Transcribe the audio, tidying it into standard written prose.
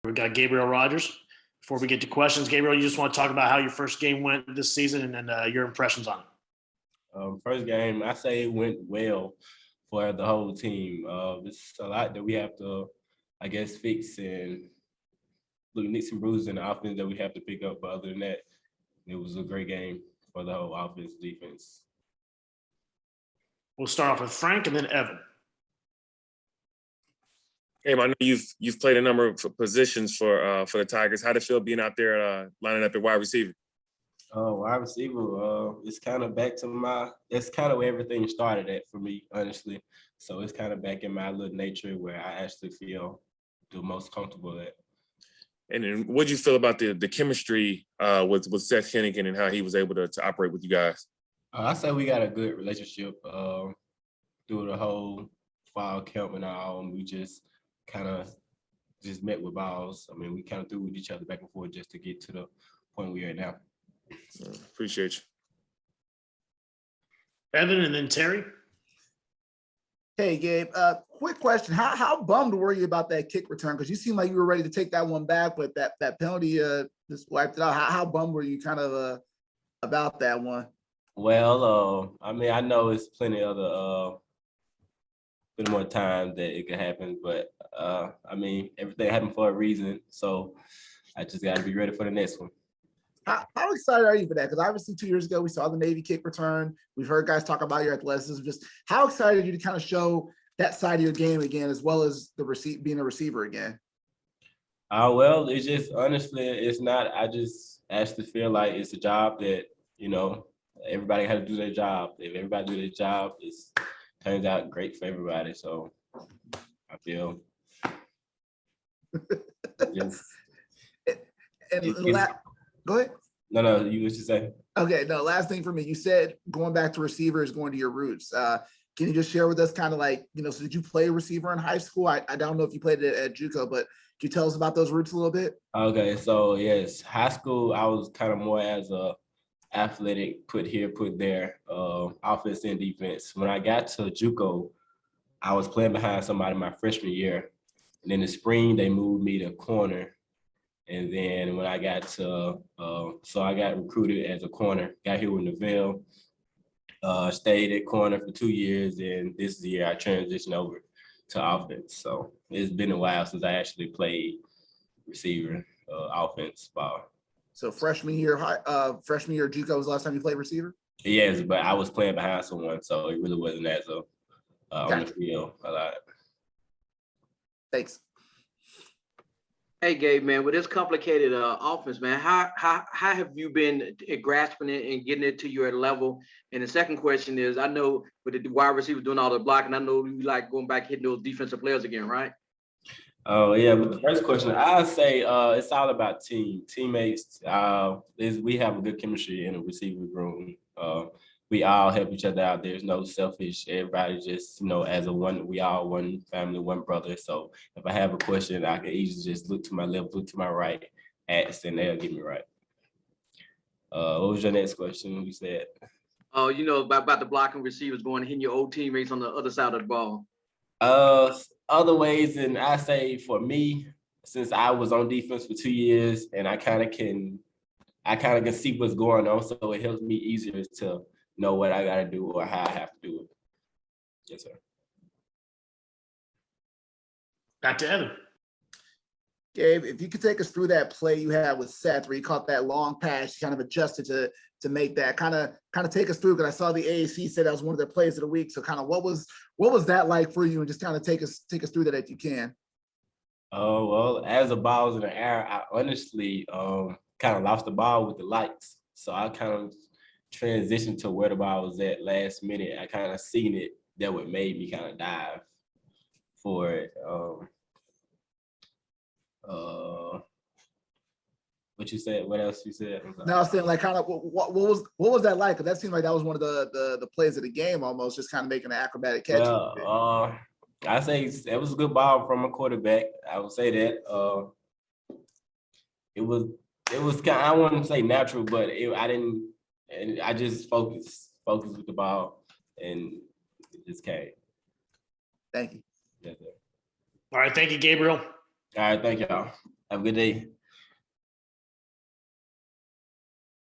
We got Gabriel Rogers. Before we get to questions, Gabriel, you just want to talk about how your first game went this season and then your impressions on it. First game, I say it went well for the whole team. It's a lot that we have to, I guess, fix and nicks and bruises in the offense that we have to pick up. But other than that, it was a great game for the whole offense, defense. We'll start off with Frank and then Evan. Hey, I know you've played a number of positions for the Tigers. How did it feel being out there lining up at wide receiver? Wide receiver, it's kind of back to that's kind of where everything started at for me, honestly. So it's kind of back in my little nature where I actually feel the most comfortable at. And then what did you feel about the chemistry with Seth Hennigan and how he was able to operate with you guys? I say we got a good relationship through the whole fall camp and all. And we just kind of met with balls. I mean, we kind of threw with each other back and forth just to get to the point we're at now. Appreciate you. Evan and then Terry. Hey, Gabe, quick question. How bummed were you about that kick return? Because you seemed like you were ready to take that one back, but that penalty just wiped it out. How bummed were you kind of about that one? Well, I mean, I know it's plenty more time that it could happen, but I mean, everything happened for a reason. So I just got to be ready for the next one. How excited are you for that? Because obviously 2 years ago, we saw the Navy kick return. We've heard guys talk about your athleticism. Just how excited are you to kind of show that side of your game again, as well as being a receiver again? Well, it's just, honestly, it's not. I just actually feel like it's a job that, everybody has to do their job. If everybody do their job, it turns out great for everybody. So I feel just. Go ahead. No, you what you say? Okay, no, last thing for me. You said going back to receiver is going to your roots. Can you just share with us kind of like, so did you play receiver in high school? I don't know if you played it at JUCO, but can you tell us about those roots a little bit? Okay, so yes, high school, I was kind of more as a athletic, put here, put there, offense and defense. When I got to JUCO, I was playing behind somebody my freshman year. And in the spring, they moved me to corner. And then when I got to, so I got recruited as a corner, got here with Neville, stayed at corner for 2 years. And this year I transitioned over to offense. So it's been a while since I actually played receiver, offense ball. So freshman year JUCO was the last time you played receiver? Yes, but I was playing behind someone, so it really wasn't as on the field a lot. Thanks. Hey, Gabe, man, with this complicated offense, man, how have you been grasping it and getting it to your level? And the second question is, I know with the wide receiver doing all the blocking, I know you like going back hitting those defensive players again, right? Oh, yeah, but the first question, I say it's all about teammates. We have a good chemistry in the receiver room. We all help each other out. There's no selfish. Everybody just, as we all one family, one brother. So if I have a question, I can easily just look to my left, look to my right, ask, and they'll get me right. What was your next question? You said? Oh, about the blocking receivers going and hitting your old teammates on the other side of the ball. Other ways, and I say for me, since I was on defense for 2 years, and I kind of can see what's going on, so it helps me easier to know what I got to do or how I have to do it. Yes, sir. Back to Evan. Gabe, if you could take us through that play you had with Seth, where you caught that long pass, you kind of adjusted to make that, kind of take us through, because I saw the AAC said that was one of their plays of the week. So kind of what was that like for you, and just kind of take us through that if you can. Oh, well, as the ball was in the air, I honestly kind of lost the ball with the lights. So I kind of transitioned to where the ball was at last minute. I kind of seen it, that what made me kind of dive for it. What you said? What else you said? No, I was saying like kind of what was that like? Because that seemed like that was one of the plays of the game, almost just kind of making an acrobatic catch. Well, I say it was a good ball from a quarterback. I would say that it was kind of, I wouldn't say natural, but I just focused with the ball, and it just came. Thank you. Yes, sir. All right, thank you, Gabriel. All right, thank y'all. Have a good day.